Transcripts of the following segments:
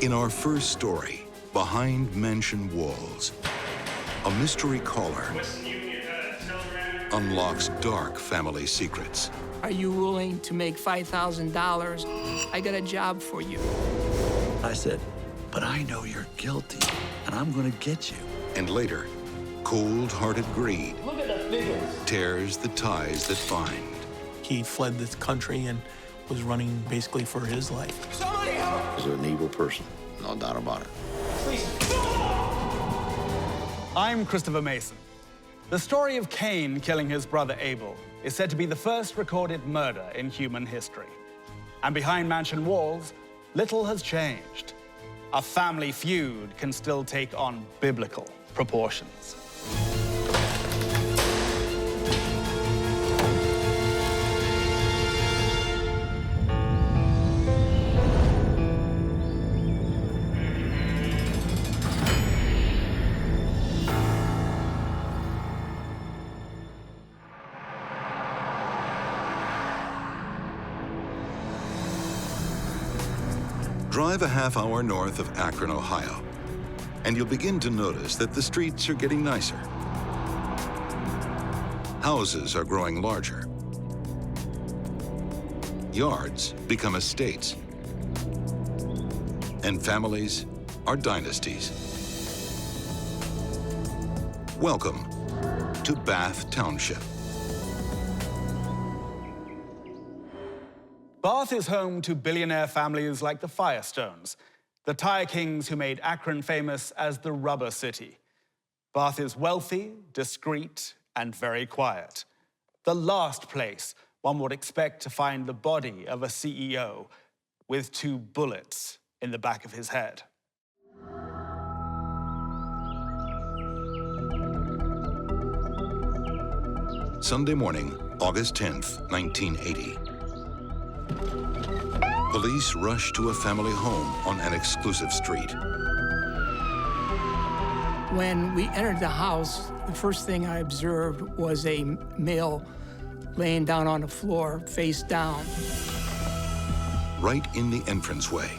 In our first story, Behind Mansion Walls, a mystery caller unlocks dark family secrets. Are you willing to make $5,000? I got a job for you. I said, but I know you're guilty, and I'm gonna get you. And later, cold-hearted greed Look at the figures. tears the ties that bind. He fled this country and was running basically for his life. Somebody help! He's an evil person, no doubt about it. Please. I'm Christopher Mason. The story of Cain killing his brother Abel is said to be the first recorded murder in human history. And behind mansion walls, little has changed. A family feud can still take on biblical proportions. Drive a half-hour north of Akron, Ohio, and you'll begin to notice that the streets are getting nicer. Houses are growing larger. Yards become estates. And families are dynasties. Welcome to Bath Township. Bath is home to billionaire families like the Firestones, the tire kings who made Akron famous as the Rubber City. Bath is wealthy, discreet, and very quiet. The last place one would expect to find the body of a CEO with 2 bullets in the back of his head. Sunday morning, August 10th, 1980. Police rush to a family home on an exclusive street. When we entered the house, the first thing I observed was a male laying down on the floor, face down. Right in the entranceway,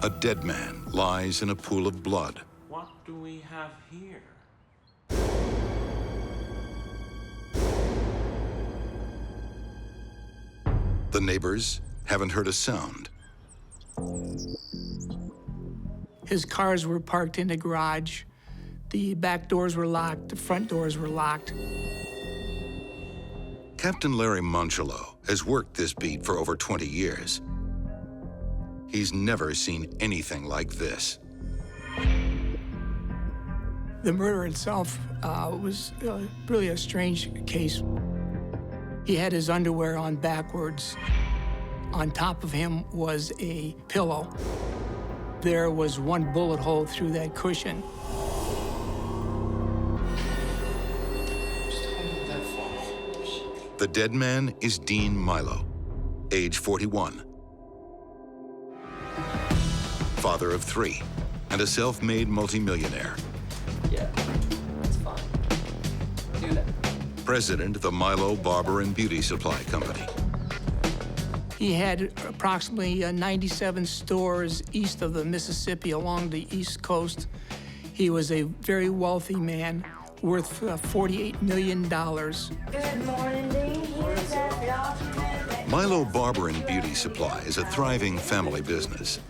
a dead man lies in a pool of blood. What do we have here? The neighbors haven't heard a sound. His cars were parked in the garage. The back doors were locked, the front doors were locked. Captain Larry Monchelo has worked this beat for over 20 years. He's never seen anything like this. The murder itself was really a strange case. He had his underwear on backwards. On top of him was a pillow. There was 1 bullet hole through that cushion. The dead man is Dean Milo, age 41. Father of 3 and a self-made multimillionaire. Yeah, that's fine. Do that. President of the Milo Barber and Beauty Supply Company. He had approximately 97 stores east of the Mississippi along the East Coast. He was a very wealthy man, worth $48 million. Good morning, Dean. Here's that document. Milo Barber and Beauty Supply is a thriving family business.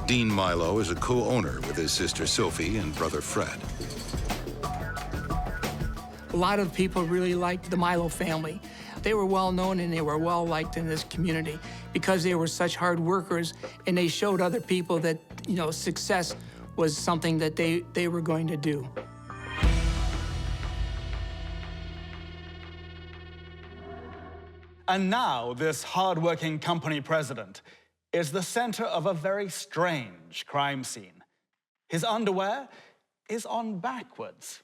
Dean Milo is a co-owner with his sister Sophie and brother Fred. A lot of people really liked the Milo family. They were well known and they were well liked in this community because they were such hard workers and they showed other people that, you know, success was something that they were going to do. And now, this hard-working company president is the center of a very strange crime scene. His underwear is on backwards.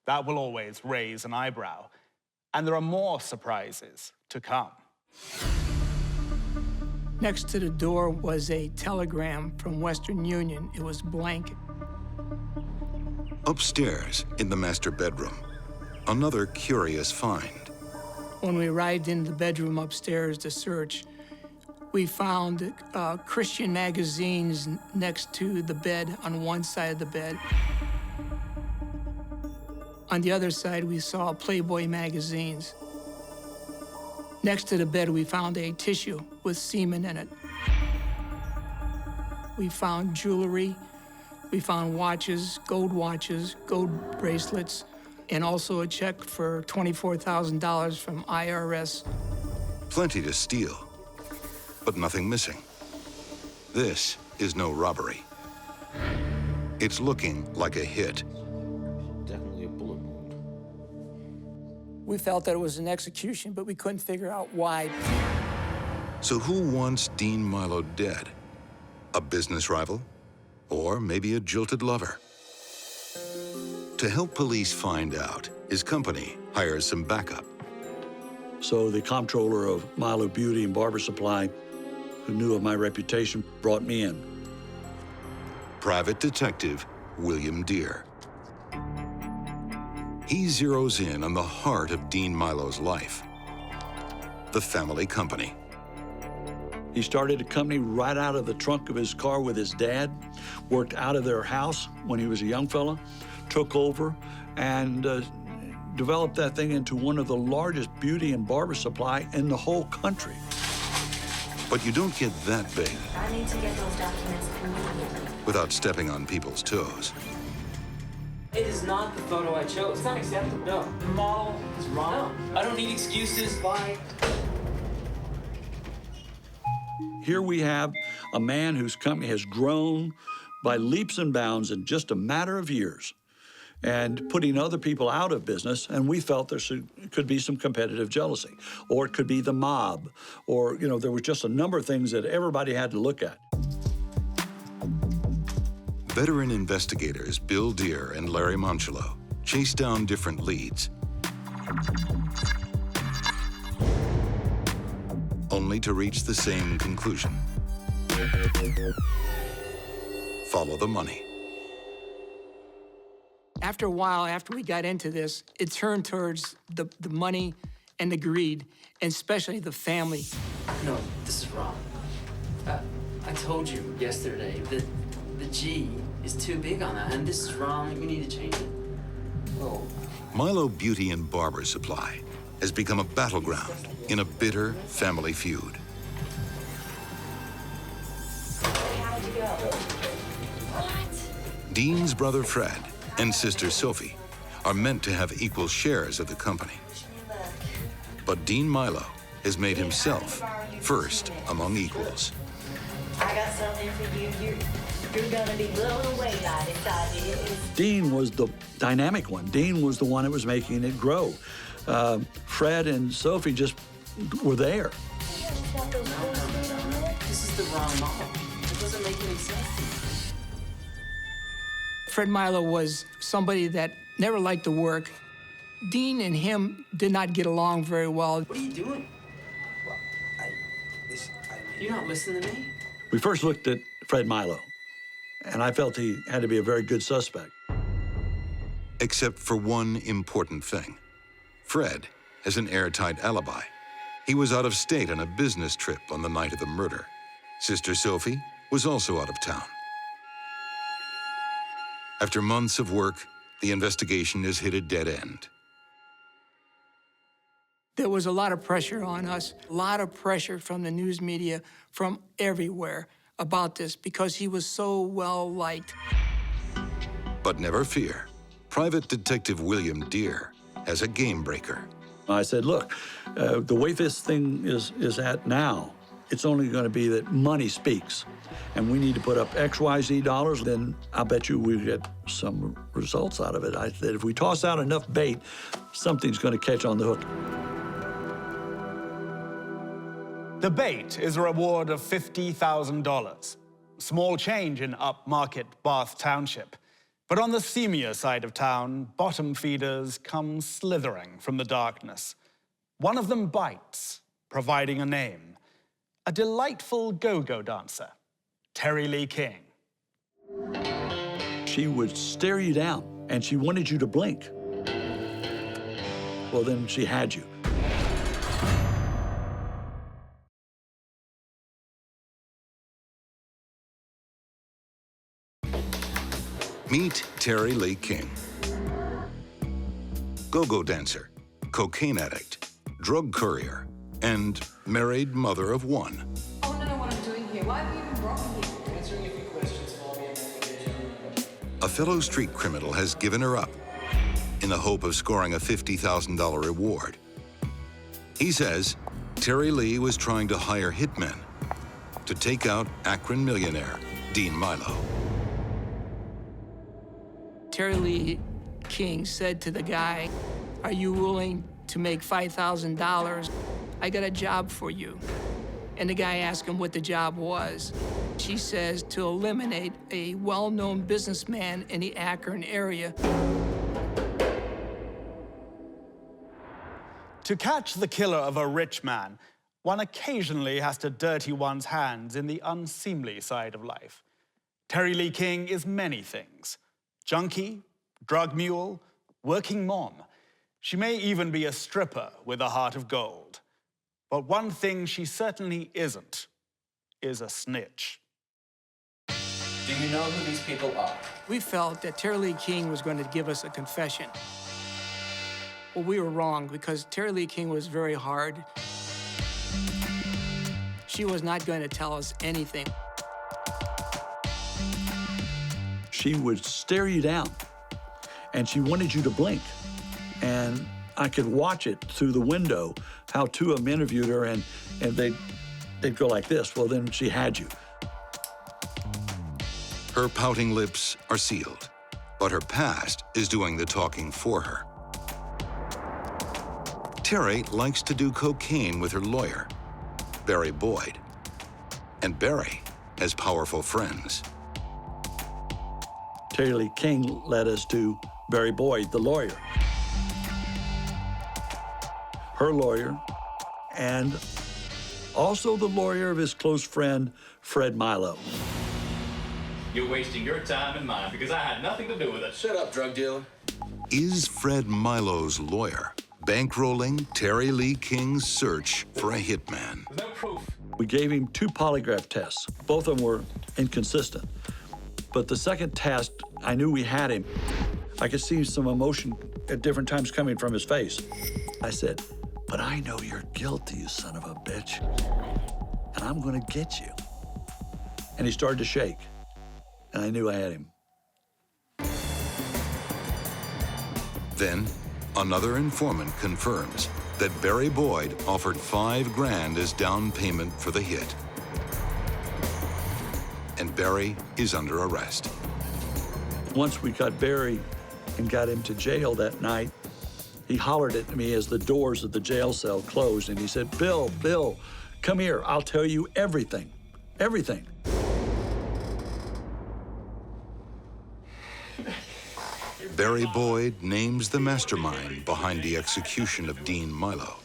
That will always raise an eyebrow. And there are more surprises to come. Next to the door was a telegram from Western Union. It was blank. Upstairs, in the master bedroom, another curious find. When we arrived in the bedroom upstairs to search, We found Christian magazines next to the bed on one side of the bed. On the other side, we saw Playboy magazines. Next to the bed, we found a tissue with semen in it. We found jewelry. We found watches, gold bracelets, and also a check for $24,000 from IRS. Plenty to steal, but nothing missing. This is no robbery. It's looking like a hit. Definitely a bullet wound. We felt that it was an execution, but we couldn't figure out why. So who wants Dean Milo dead? A business rival? Or maybe a jilted lover? To help police find out, his company hires some backup. So the comptroller of Milo Beauty and Barber Supply, who knew of my reputation, brought me in. Private Detective William Deere. He zeroes in on the heart of Dean Milo's life, the family company. He started a company right out of the trunk of his car with his dad, worked out of their house when he was a young fella, took over, and developed that thing into one of the largest beauty and barber supply in the whole country. But you don't get that big I need to get those documents immediately. without stepping on people's toes. It is not the photo I chose. It's not acceptable. No. The model is wrong. No. I don't need excuses. Why? Here we have a man whose company has grown by leaps and bounds in just a matter of years and putting other people out of business, and we felt there could be some competitive jealousy, or it could be the mob, or, you know, there was just a number of things that everybody had to look at. Veteran investigators Bill Deere and Larry Moncholo chase down different leads, only to reach the same conclusion. Follow the money. After a while, after we got into this, it turned towards the money and the greed, and especially the family. No, this is wrong. I told you yesterday that the G is too big on that, and this is wrong. We need to change it. Oh. Milo Beauty and Barber Supply has become a battleground in a bitter family feud. How'd you go? What? Dean's brother Fred and sister Sophie are meant to have equal shares of the company. But Dean Milo has made himself first among equals. I got something for you. You're gonna be blown away by this idea. Dean was the dynamic one. Dean was the one that was making it grow. Fred and Sophie just were there. No. This is the wrong model. It doesn't make any sense to me. Fred Milo was somebody that never liked to work. Dean and him did not get along very well. What are you doing? Well, you're not listening to me? We first looked at Fred Milo, and I felt he had to be a very good suspect. Except for one important thing. Fred has an airtight alibi. He was out of state on a business trip on the night of the murder. Sister Sophie was also out of town. After months of work, the investigation has hit a dead end. There was a lot of pressure on us, a lot of pressure from the news media, from everywhere about this, because he was so well-liked. But never fear, Private Detective William Deere has a game breaker. I said, look, the way this thing is at now, it's only going to be that money speaks. And we need to put up XYZ dollars, then I bet you we get some results out of it. I said, if we toss out enough bait, something's going to catch on the hook. The bait is a reward of $50,000. Small change in upmarket Bath Township. But on the seamier side of town, bottom feeders come slithering from the darkness. One of them bites, providing a name. A delightful go-go dancer, Terry Lee King. She would stare you down, and she wanted you to blink. Well, then she had you. Meet Terry Lee King. Go-go dancer, cocaine addict, drug courier, and married mother of one. I want to know what I'm doing here. Why have you even brought me here? Answering a few questions for me and then we'll get you. A fellow street criminal has given her up in the hope of scoring a $50,000 reward. He says Terry Lee was trying to hire hitmen to take out Akron millionaire Dean Milo. Terry Lee King said to the guy, "Are you willing to make $5,000? I got a job for you." And the guy asked him what the job was. She says to eliminate a well-known businessman in the Akron area. To catch the killer of a rich man, one occasionally has to dirty one's hands in the unseemly side of life. Terry Lee King is many things. Junkie, drug mule, working mom. She may even be a stripper with a heart of gold. But one thing she certainly isn't is a snitch. Do you know who these people are? We felt that Terry Lee King was going to give us a confession. Well, we were wrong because Terry Lee King was very hard. She was not going to tell us anything. She would stare you down, and she wanted you to blink. And I could watch it through the window, how two of them interviewed her, and they'd go like this. Well, then she had you. Her pouting lips are sealed, but her past is doing the talking for her. Terry likes to do cocaine with her lawyer, Barry Boyd. And Barry has powerful friends. Terry Lee King led us to Barry Boyd, the lawyer. Her lawyer, and also the lawyer of his close friend, Fred Milo. You're wasting your time and mine because I had nothing to do with it. Shut up, drug dealer. Is Fred Milo's lawyer bankrolling Terry Lee King's search for a hitman? There's no proof. We gave him 2 polygraph tests. Both of them were inconsistent. But the second test, I knew we had him. I could see some emotion at different times coming from his face. I said, "But I know you're guilty, you son of a bitch, and I'm gonna get you." And he started to shake, and I knew I had him. Then, another informant confirms that Barry Boyd offered $5 grand as down payment for the hit. And Barry is under arrest. Once we got Barry and got him to jail that night, he hollered at me as the doors of the jail cell closed, and he said, Bill, come here. I'll tell you everything, everything. Barry Boyd names the mastermind behind the execution of Dean Milo.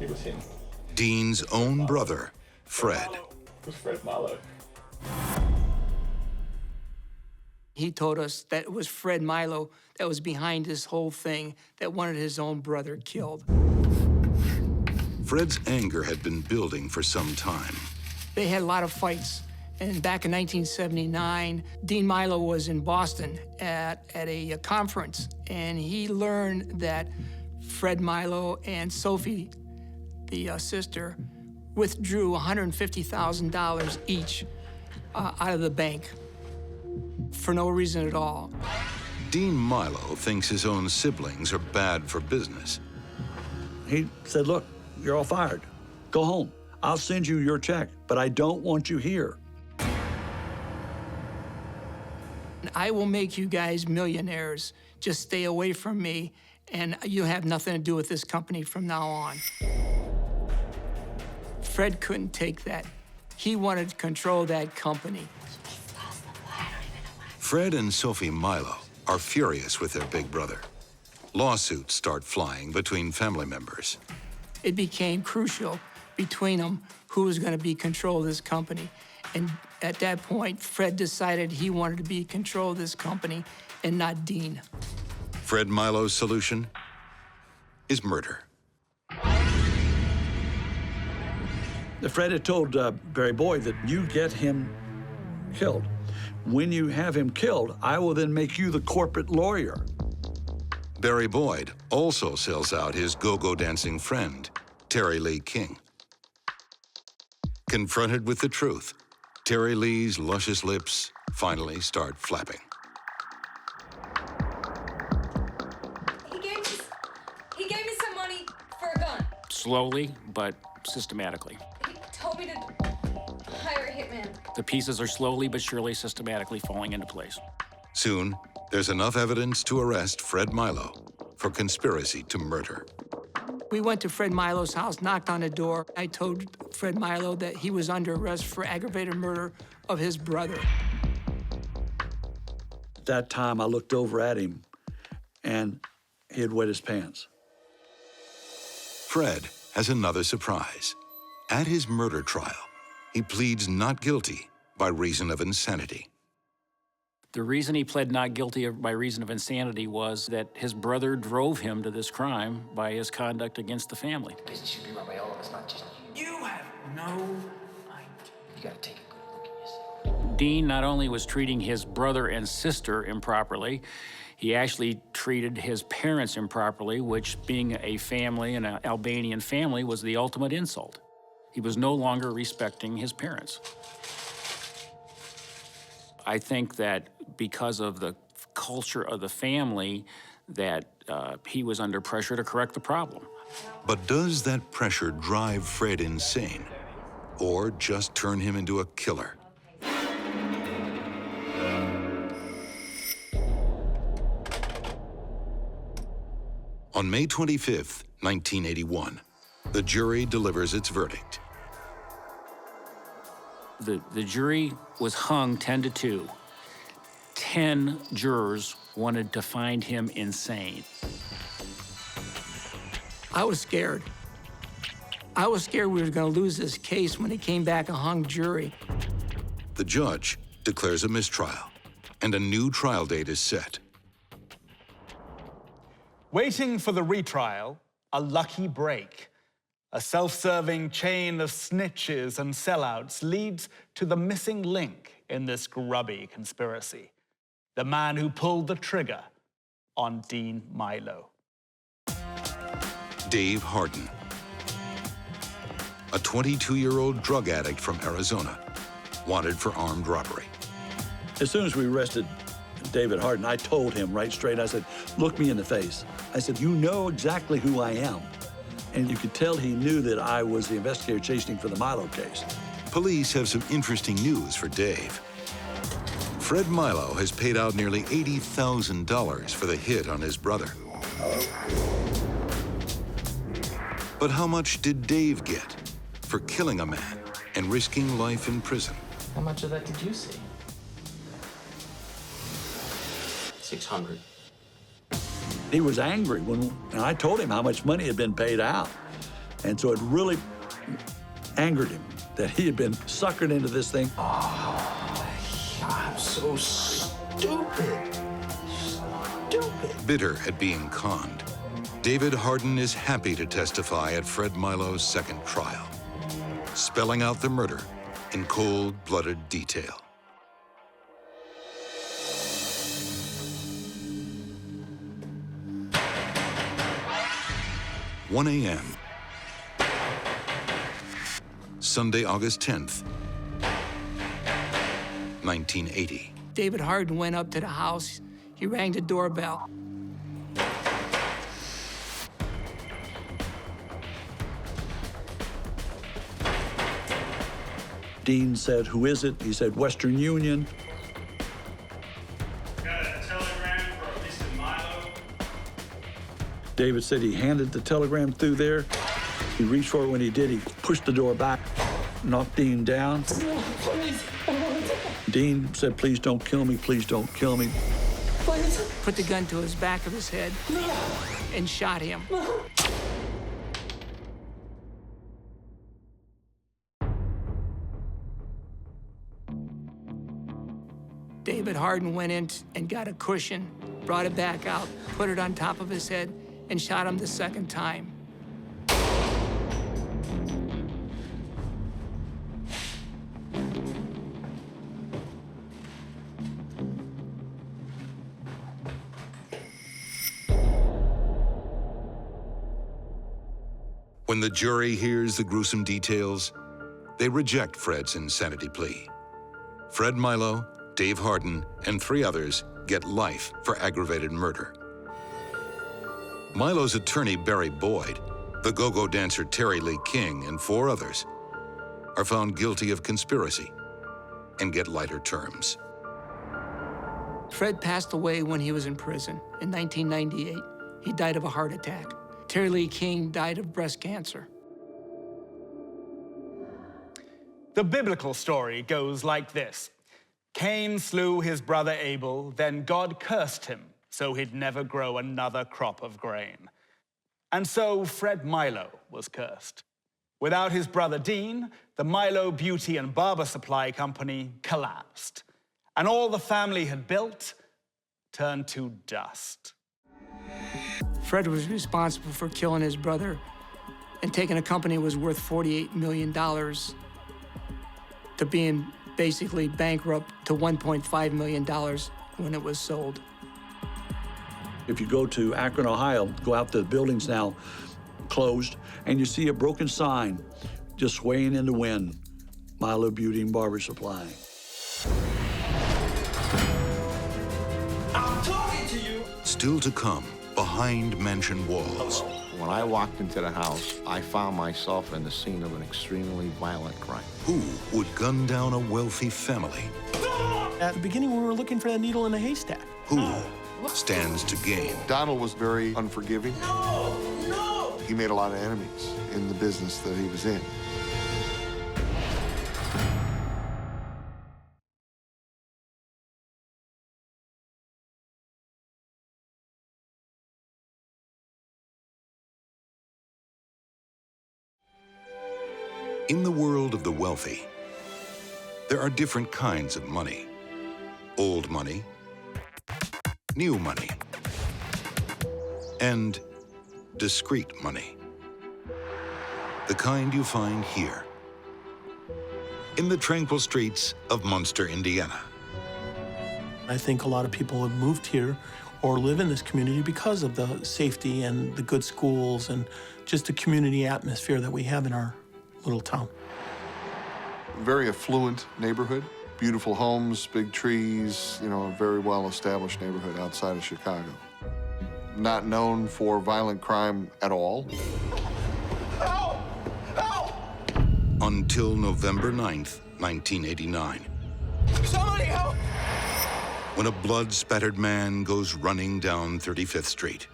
It was him. Dean's own brother, Fred. It was Fred Milo. He told us that it was Fred Milo that was behind this whole thing, that wanted his own brother killed. Fred's anger had been building for some time. They had a lot of fights. And back in 1979, Dean Milo was in Boston at a conference, and he learned that Fred Milo and Sophie, the sister, withdrew $150,000 each out of the bank for no reason at all. Dean Milo thinks his own siblings are bad for business. He said, look, you're all fired. Go home. I'll send you your check, but I don't want you here. I will make you guys millionaires. Just stay away from me, and you have nothing to do with this company from now on. Fred couldn't take that. He wanted to control that company. Fred and Sophie Milo are furious with their big brother. Lawsuits start flying between family members. It became crucial between them who was going to be control of this company. And at that point, Fred decided he wanted to be in control of this company and not Dean. Fred Milo's solution is murder. Fred had told Barry Boyd that you get him killed. When you have him killed, I will then make you the corporate lawyer. Barry Boyd also sells out his go-go dancing friend, Terry Lee King. Confronted with the truth, Terry Lee's luscious lips finally start flapping. He gave me some money for a gun. Slowly, but systematically. He told me to hire a hitman. The pieces are slowly but surely systematically falling into place. Soon, there's enough evidence to arrest Fred Milo for conspiracy to murder. We went to Fred Milo's house, knocked on the door. I told Fred Milo that he was under arrest for aggravated murder of his brother. At that time, I looked over at him, and he had wet his pants. Fred has another surprise. At his murder trial, he pleads not guilty by reason of insanity. The reason he pled not guilty by reason of insanity was that his brother drove him to this crime by his conduct against the family. Business should be run by all of us, not just you. You have no idea. You gotta take a good look at yourself. Dean not only was treating his brother and sister improperly, he actually treated his parents improperly, which, being a family, an Albanian family, was the ultimate insult. He was no longer respecting his parents. I think that because of the culture of the family, that he was under pressure to correct the problem. But does that pressure drive Fred insane, or just turn him into a killer? On May 25th, 1981, the jury delivers its verdict. The jury was hung 10-2. 10 jurors wanted to find him insane. I was scared. I was scared we were going to lose this case when it came back a hung jury. The judge declares a mistrial, and a new trial date is set. Waiting for the retrial, a lucky break. A self-serving chain of snitches and sellouts leads to the missing link in this grubby conspiracy. The man who pulled the trigger on Dean Milo. Dave Harden, a 22-year-old drug addict from Arizona, wanted for armed robbery. As soon as we arrested David Harden, I told him right straight, I said, look me in the face. I said, you know exactly who I am. And you could tell he knew that I was the investigator chasing him for the Milo case. Police have some interesting news for Dave. Fred Milo has paid out nearly $80,000 for the hit on his brother. But how much did Dave get for killing a man and risking life in prison? How much of that did you see? 600. He was angry when I told him how much money had been paid out. And so it really angered him that he had been suckered into this thing. Oh, I'm so stupid. Stupid. Bitter at being conned, David Harden is happy to testify at Fred Milo's second trial, spelling out the murder in cold-blooded detail. 1 a.m. Sunday, August 10th, 1980. David Harden went up to the house. He rang the doorbell. Dean said, who is it? He said, Western Union. Got a telegram for Mr. Milo. David said he handed the telegram through there. He reached for it. When he did, he pushed the door back, knocked Dean down. Dean said, please don't kill me, please don't kill me. Put the gun to his back of his head and shot him. David Harden went in and got a cushion, brought it back out, put it on top of his head, and shot him the second time. When the jury hears the gruesome details, they reject Fred's insanity plea. Fred Milo, Dave Harden, and 3 others get life for aggravated murder. Milo's attorney, Barry Boyd, the go-go dancer Terry Lee King, and 4 others are found guilty of conspiracy and get lighter terms. Fred passed away when he was in prison in 1998. He died of a heart attack. Terry Lee King died of breast cancer. The biblical story goes like this. Cain slew his brother Abel, then God cursed him so he'd never grow another crop of grain. And so Fred Milo was cursed. Without his brother Dean, the Milo Beauty and Barber Supply Company collapsed. And all the family had built turned to dust. Fred was responsible for killing his brother and taking a company that was worth $48 million to being basically bankrupt to $1.5 million when it was sold. If you go to Akron, Ohio, go out to the buildings now, closed, and you see a broken sign just swaying in the wind, Milo Beauty and Barber Supply. I'm talking to you! Still to come, behind mansion walls. When I walked into the house, I found myself in the scene of an extremely violent crime. Who would gun down a wealthy family? At the beginning, we were looking for that needle in a haystack. Who stands to gain? Donald was very unforgiving. No! No! He made a lot of enemies in the business that he was in. In the world of the wealthy, there are different kinds of money. Old money, new money, and discreet money. The kind you find here, in the tranquil streets of Munster, Indiana. I think a lot of people have moved here or live in this community because of the safety and the good schools and just the community atmosphere that we have in our little town. Very affluent neighborhood, beautiful homes, big trees, you know, a very well-established neighborhood outside of Chicago. Not known for violent crime at all. Help! Help! Until November 9th, 1989. Somebody help! When a blood-spattered man goes running down 35th Street.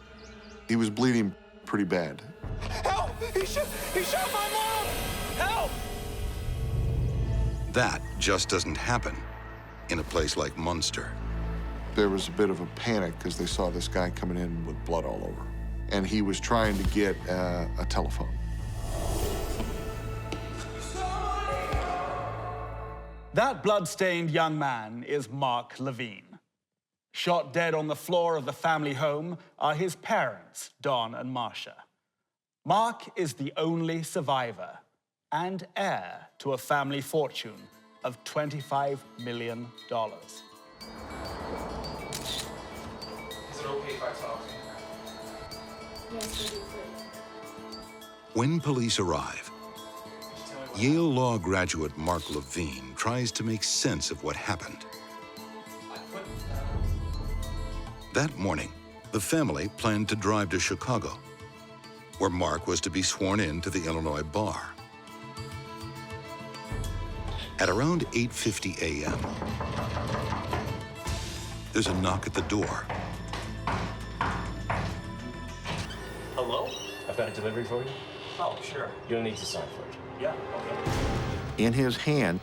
He was bleeding pretty bad. Help! He shot my mom! Help! That just doesn't happen in a place like Munster. There was a bit of a panic because they saw this guy coming in with blood all over. And he was trying to get a telephone. That blood-stained young man is Mark Lavine. Shot dead on the floor of the family home are his parents, Don and Marcia. Mark is the only survivor and heir to a family fortune of $25 million. Is it okay if I talk? Yes, we do, please. When police arrive, Yale Law graduate Mark Lavine tries to make sense of what happened. That morning, the family planned to drive to Chicago, where Mark was to be sworn in to the Illinois bar. At around 8:50 a.m., there's a knock at the door. Hello? I've got a delivery for you. Oh, sure. You'll need to sign for it. Yeah, okay. In his hand,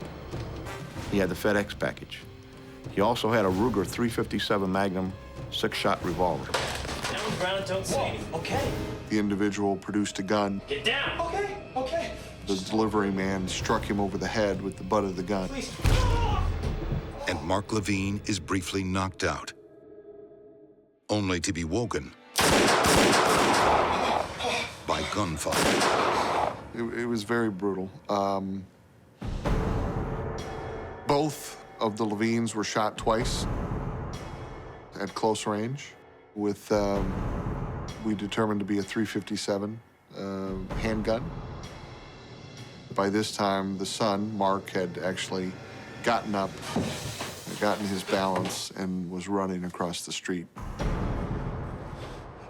he had the FedEx package. He also had a Ruger 357 Magnum 6-shot revolver. Down on the ground, don't say anything. Okay. The individual produced a gun. Get down! Okay, okay. The delivery man struck him over the head with the butt of the gun. Please. And Mark Lavine is briefly knocked out, only to be woken by gunfire. It was very brutal. Both of the Lavines were shot twice at close range with, we determined to be a .357 handgun. By this time, the son, Mark, had actually gotten up, gotten his balance, and was running across the street.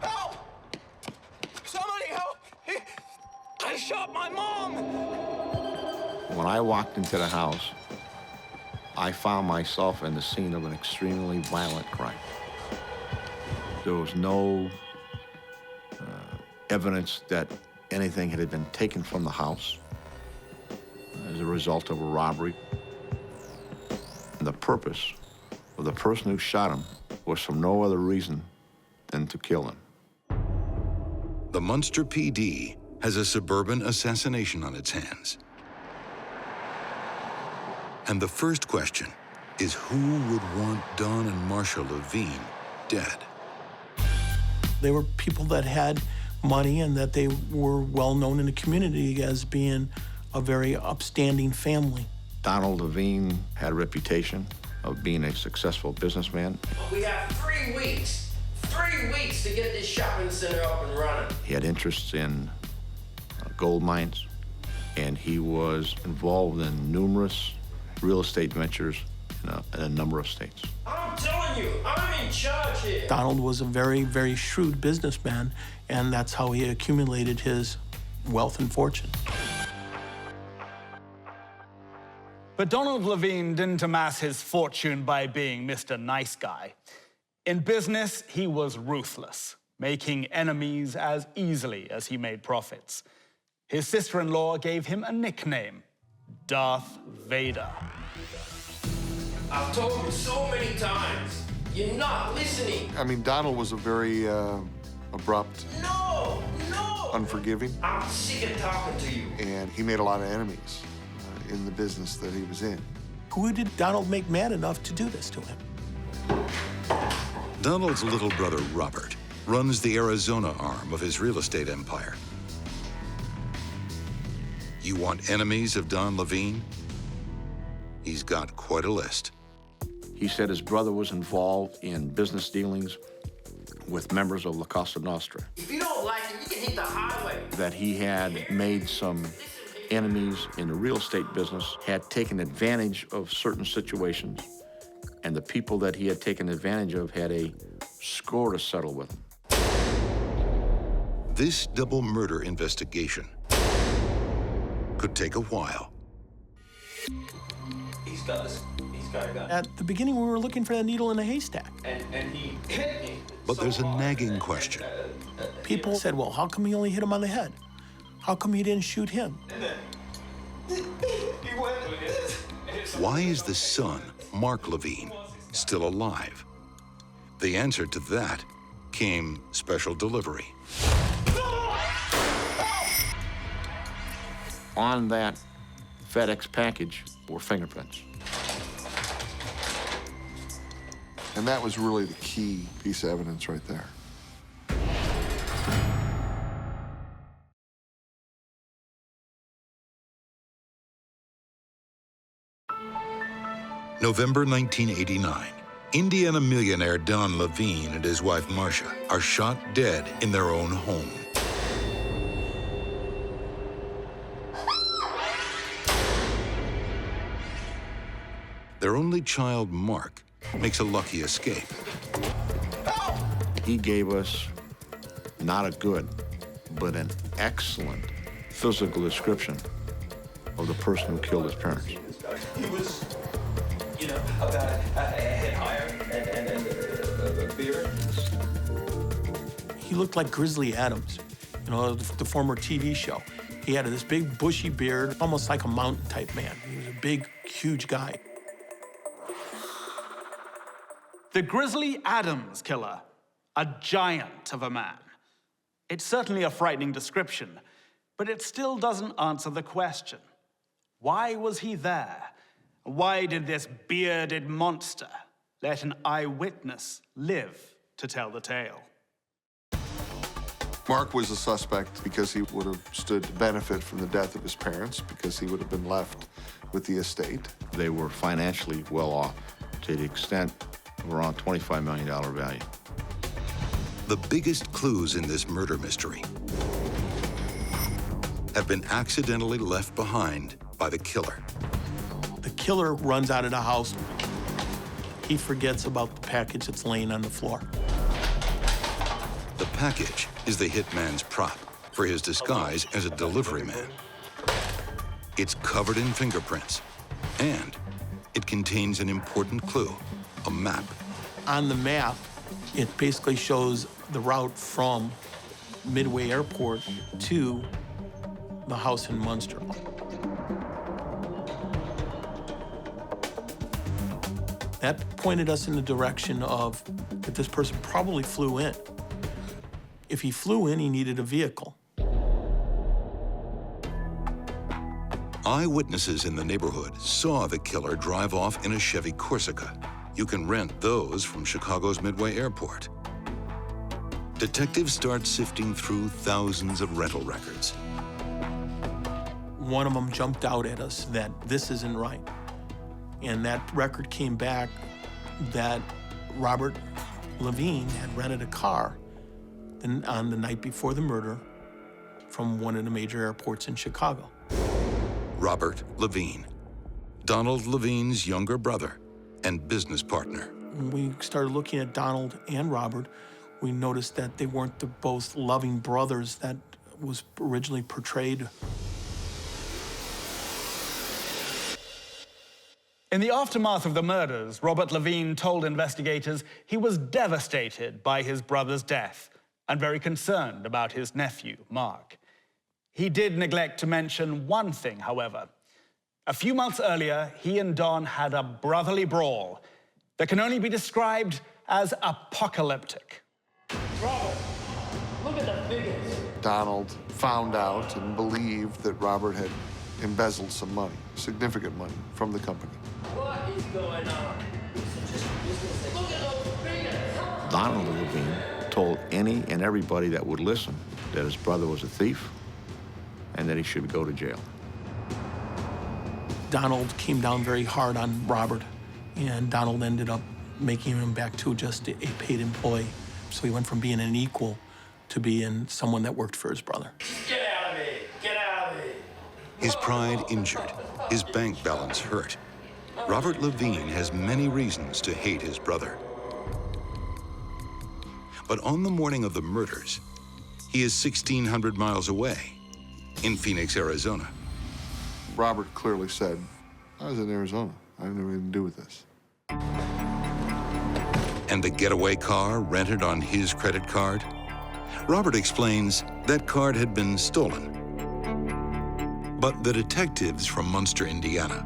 Help! Somebody help! I shot my mom! When I walked into the house, I found myself in the scene of an extremely violent crime. There was no evidence that anything had been taken from the house as a result of a robbery. And the purpose of the person who shot him was for no other reason than to kill him. The Munster PD has a suburban assassination on its hands. And the first question is, who would want Don and Marcia Lavine dead? They were people that had money and that they were well known in the community as being a very upstanding family. Donald Lavine had a reputation of being a successful businessman. We have 3 weeks. 3 weeks to get this shopping center up and running. He had interests in gold mines, and he was involved in numerous real estate ventures in a number of states. I'm telling you, I'm in charge here. Donald was a very, very shrewd businessman, and that's how he accumulated his wealth and fortune. But Donald Lavine didn't amass his fortune by being Mr. Nice Guy. In business, he was ruthless, making enemies as easily as he made profits. His sister-in-law gave him a nickname, Darth Vader. I've told you so many times, you're not listening. I mean, Donald was a very abrupt, unforgiving. I'm sick of talking to you. And he made a lot of enemies in the business that he was in. Who did Donald make mad enough to do this to him? Donald's little brother, Robert, runs the Arizona arm of his real estate empire. You want enemies of Don Lavine? He's got quite a list. He said his brother was involved in business dealings with members of La Cosa Nostra. If you don't like it, you can hit the highway. That he had made some enemies in the real estate business, had taken advantage of certain situations, and the people that he had taken advantage of had a score to settle with him. This double murder investigation could take a while. He's got a gun. At the beginning, we were looking for that needle in a haystack. And he hit me. But there's a nagging question. People said, well, how come he only hit him on the head? How come he didn't shoot him? Why is the son, Mark Lavine, still alive? The answer to that came special delivery. On that FedEx package were fingerprints. And that was really the key piece of evidence right there. November 1989. Indiana millionaire Don Lavine and his wife Marcia are shot dead in their own home. Their only child, Mark, makes a lucky escape. He gave us not a good, but an excellent physical description of the person who killed his parents. He was, about a head higher and a beard. He looked like Grizzly Adams, the former TV show. He had this big bushy beard, almost like a mountain type man. He was a big, huge guy. The Grizzly Adams killer, a giant of a man. It's certainly a frightening description, but it still doesn't answer the question. Why was he there? Why did this bearded monster let an eyewitness live to tell the tale? Mark was a suspect because he would have stood to benefit from the death of his parents, because he would have been left with the estate. They were financially well off to the extent of around $25 million value. The biggest clues in this murder mystery have been accidentally left behind by the killer. The killer runs out of the house. He forgets about the package that's laying on the floor. The package is the hitman's prop for his disguise as a delivery man. It's covered in fingerprints, and it contains an important clue, a map. On the map, it basically shows the route from Midway Airport to the house in Munster. That pointed us in the direction of that this person probably flew in. If he flew in, he needed a vehicle. Eyewitnesses in the neighborhood saw the killer drive off in a Chevy Corsica. You can rent those from Chicago's Midway Airport. Detectives start sifting through thousands of rental records. One of them jumped out at us that this isn't right. And that record came back that Robert Lavine had rented a car on the night before the murder from one of the major airports in Chicago. Robert Lavine, Donald Lavine's younger brother and business partner. When we started looking at Donald and Robert, we noticed that they weren't the both loving brothers that was originally portrayed. In the aftermath of the murders, Robert Lavine told investigators he was devastated by his brother's death and very concerned about his nephew, Mark. He did neglect to mention one thing, however. A few months earlier, he and Don had a brotherly brawl that can only be described as apocalyptic. Robert, look at the figures. Donald found out and believed that Robert had embezzled some money, significant money, from the company. What is going on? Look at those figures. Donald Lavine told any and everybody that would listen that his brother was a thief and that he should go to jail. Donald came down very hard on Robert, and Donald ended up making him back to just a paid employee. So he went from being an equal to being someone that worked for his brother. Get out of me! Get out of me! His pride injured, his bank balance hurt. Robert Lavine has many reasons to hate his brother. But on the morning of the murders, he is 1,600 miles away in Phoenix, Arizona. Robert clearly said, I was in Arizona. I had nothing to do with this. And the getaway car rented on his credit card? Robert explains that card had been stolen. But the detectives from Munster, Indiana,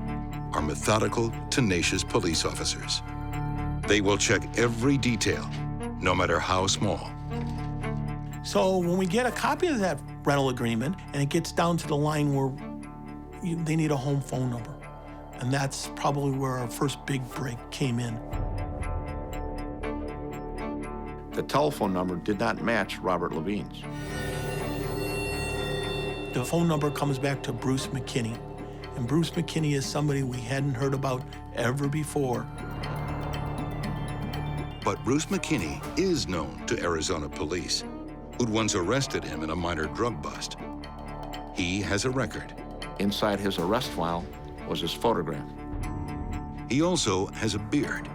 are methodical, tenacious police officers. They will check every detail, no matter how small. So when we get a copy of that rental agreement, and it gets down to the line where they need a home phone number, and that's probably where our first big break came in. The telephone number did not match Robert Lavine's. The phone number comes back to Bruce McKinney. And Bruce McKinney is somebody we hadn't heard about ever before. But Bruce McKinney is known to Arizona police, who'd once arrested him in a minor drug bust. He has a record. Inside his arrest file was his photograph. He also has a beard.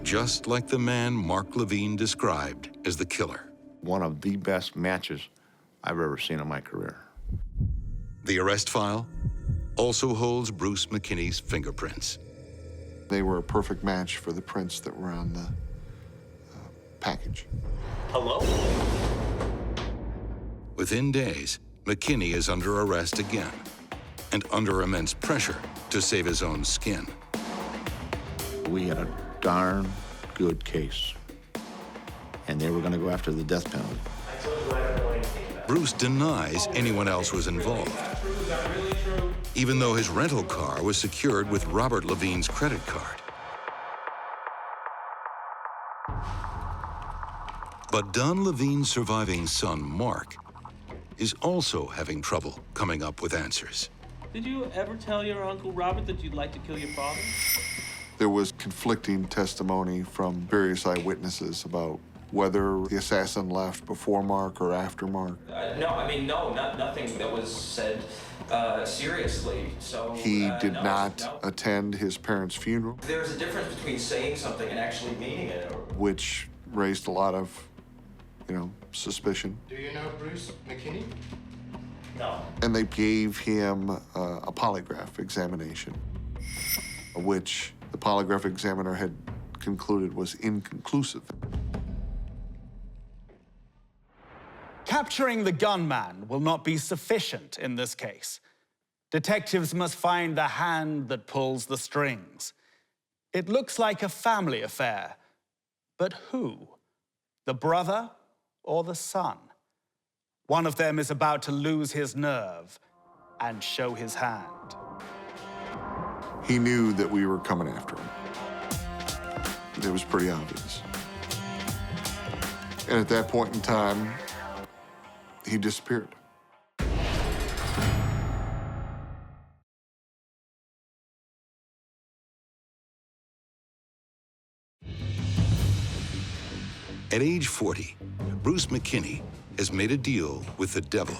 Just like the man Mark Lavine described as the killer. One of the best matches I've ever seen in my career. The arrest file also holds Bruce McKinney's fingerprints. They were a perfect match for the prints that were on the package. Hello? Within days, McKinney is under arrest again and under immense pressure to save his own skin. We had a darn good case, and they were going to go after the death penalty. Bruce denies anyone else was involved, even though his rental car was secured with Robert Lavine's credit card. But Don Lavine's surviving son, Mark, is also having trouble coming up with answers. Did you ever tell your Uncle Robert that you'd like to kill your father? There was conflicting testimony from various eyewitnesses about whether the assassin left before Mark or after Mark. No, I mean, nothing that was said seriously, so... He did no, not no. attend his parents' funeral, There's a difference between saying something and actually meaning it. which raised a lot of, suspicion. Do you know Bruce McKinney? No. And they gave him a polygraph examination, which the polygraph examiner had concluded was inconclusive. Capturing the gunman will not be sufficient in this case. Detectives must find the hand that pulls the strings. It looks like a family affair, but who? The brother or the son? One of them is about to lose his nerve and show his hand. He knew that we were coming after him. It was pretty obvious. And at that point in time, he disappeared. At age 40, Bruce McKinney has made a deal with the devil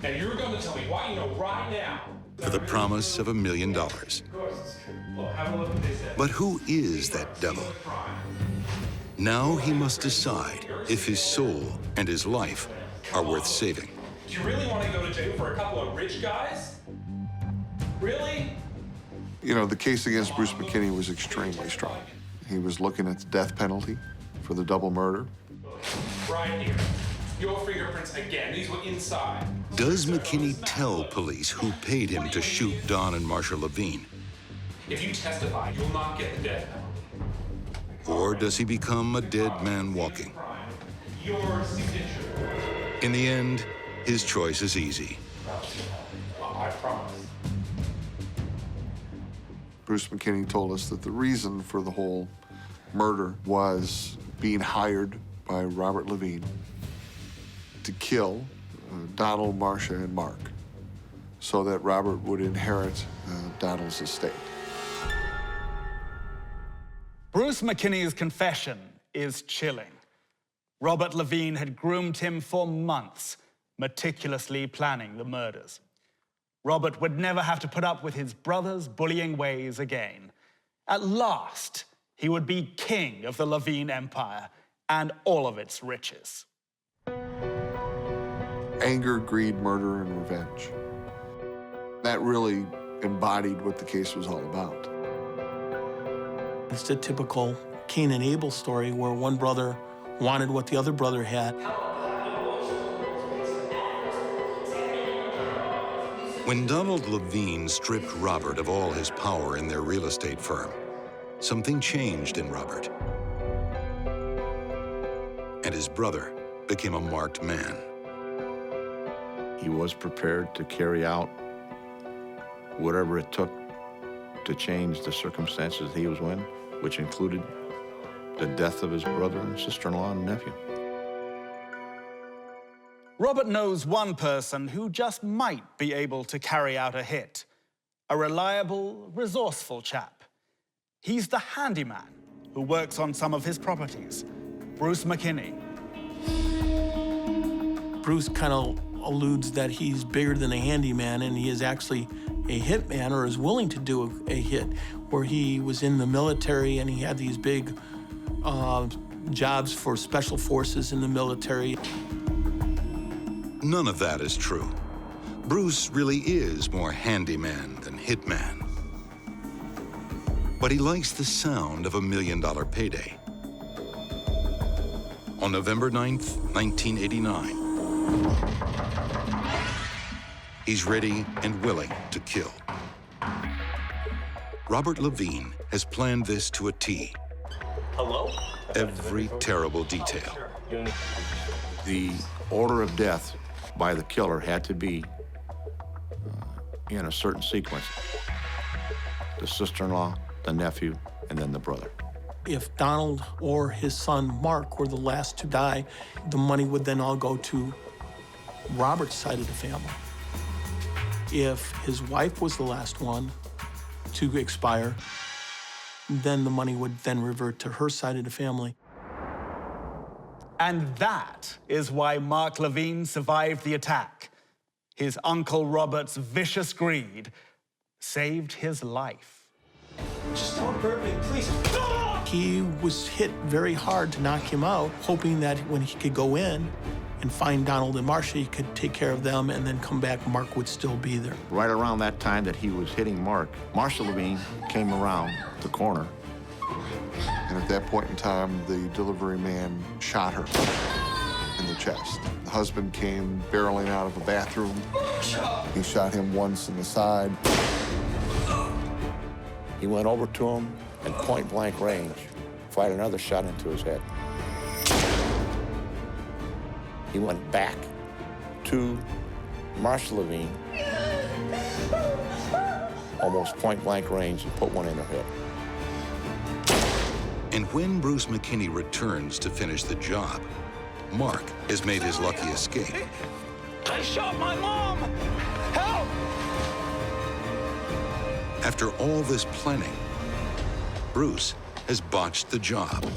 And you're going to tell me why you know right now. for the promise of $1 million. Of course it's true. Well, have a look at this. But who is that devil? Now he must decide if his soul and his life are worth saving. Do you really want to go to jail for a couple of rich guys? Really? The case against Bruce McKinney was extremely strong. He was looking at the death penalty for the double murder. Right here. Your fingerprints again. These were inside. Does McKinney tell police who paid him to shoot Don and Marsha Lavine? If you testify, you'll not get the death penalty. Or does he become a dead man walking? Your signature. In the end, his choice is easy. I promise. Bruce McKinney told us that the reason for the whole murder was being hired by Robert Lavine to kill Donald, Marsha, and Mark so that Robert would inherit Donald's estate. Bruce McKinney's confession is chilling. Robert Lavine had groomed him for months, meticulously planning the murders. Robert would never have to put up with his brother's bullying ways again. At last, he would be king of the Lavine Empire and all of its riches. Anger, greed, murder, and revenge. That really embodied what the case was all about. It's the typical Cain and Abel story where one brother wanted what the other brother had. When Donald Lavine stripped Robert of all his power in their real estate firm, something changed in Robert. And his brother became a marked man. He was prepared to carry out whatever it took to change the circumstances he was in, which included the death of his brother and sister-in-law and nephew. Robert knows one person who just might be able to carry out a hit. A reliable, resourceful chap. He's the handyman who works on some of his properties, Bruce McKinney. Bruce kind of alludes that he's bigger than a handyman and he is actually a hitman or is willing to do a hit, where he was in the military and he had these big jobs for special forces in the military. None of that is true. Bruce really is more handyman than hitman. But he likes the sound of $1 million payday. On November 9th, 1989, he's ready and willing to kill. Robert Lavine has planned this to a T. Hello? Every terrible detail. The order of death by the killer had to be in a certain sequence. The sister-in-law, the nephew, and then the brother. If Donald or his son Mark were the last to die, the money would then all go to Robert's side of the family. If his wife was the last one to expire, then the money would then revert to her side of the family. And that is why Mark Lavine survived the attack. His Uncle Robert's vicious greed saved his life. Just don't hurt me, please. He was hit very hard to knock him out, hoping that when he could go in and find Donald and Marcia, he could take care of them and then come back, Mark would still be there. Right around that time that he was hitting Mark, Marcia Lavine came around the corner. And at that point in time, the delivery man shot her in the chest. The husband came barreling out of the bathroom. He shot him once in the side. He went over to him and point-blank range, fired another shot into his head. He went back to Marcia Lavine, almost point-blank range, and put one in her head. And when Bruce McKinney returns to finish the job, Mark has made his lucky escape. I shot my mom! Help! After all this planning, Bruce has botched the job.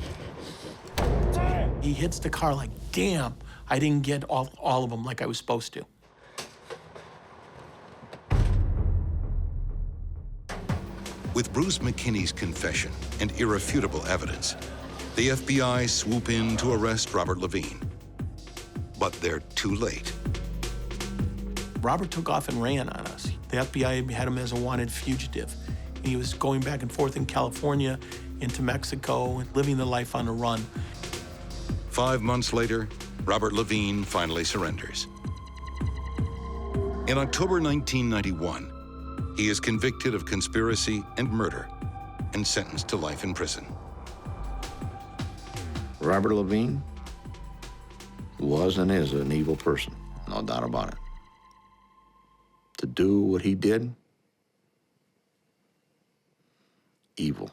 He hits the car like, damn, I didn't get all of them like I was supposed to. With Bruce McKinney's confession and irrefutable evidence, the FBI swoop in to arrest Robert Lavine. But they're too late. Robert took off and ran on us. The FBI had him as a wanted fugitive. He was going back and forth in California, into Mexico, and living the life on the run. 5 months later, Robert Lavine finally surrenders. In October 1991, he is convicted of conspiracy and murder and sentenced to life in prison. Robert Lavine was and is an evil person, no doubt about it. To do what he did, evil.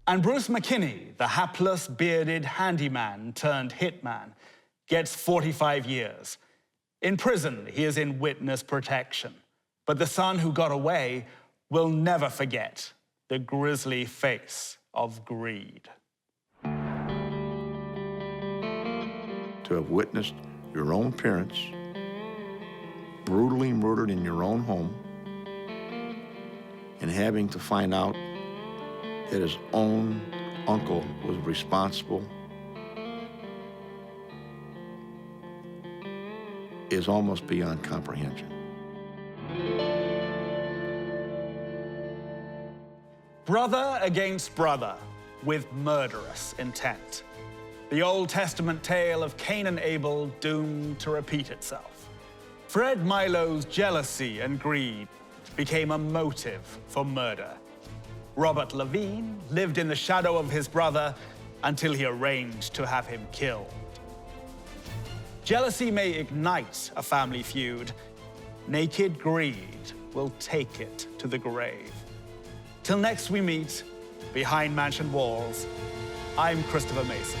And Bruce McKinney, the hapless, bearded handyman turned hitman, gets 45 years. In prison, he is in witness protection. But the son who got away will never forget the grisly face of greed. To have witnessed your own parents brutally murdered in your own home and having to find out that his own uncle was responsible is almost beyond comprehension. Brother against brother with murderous intent. The Old Testament tale of Cain and Abel doomed to repeat itself. Fred Milo's jealousy and greed became a motive for murder. Robert Lavine lived in the shadow of his brother until he arranged to have him killed. Jealousy may ignite a family feud. Naked greed will take it to the grave. Till next we meet, behind mansion walls, I'm Christopher Mason.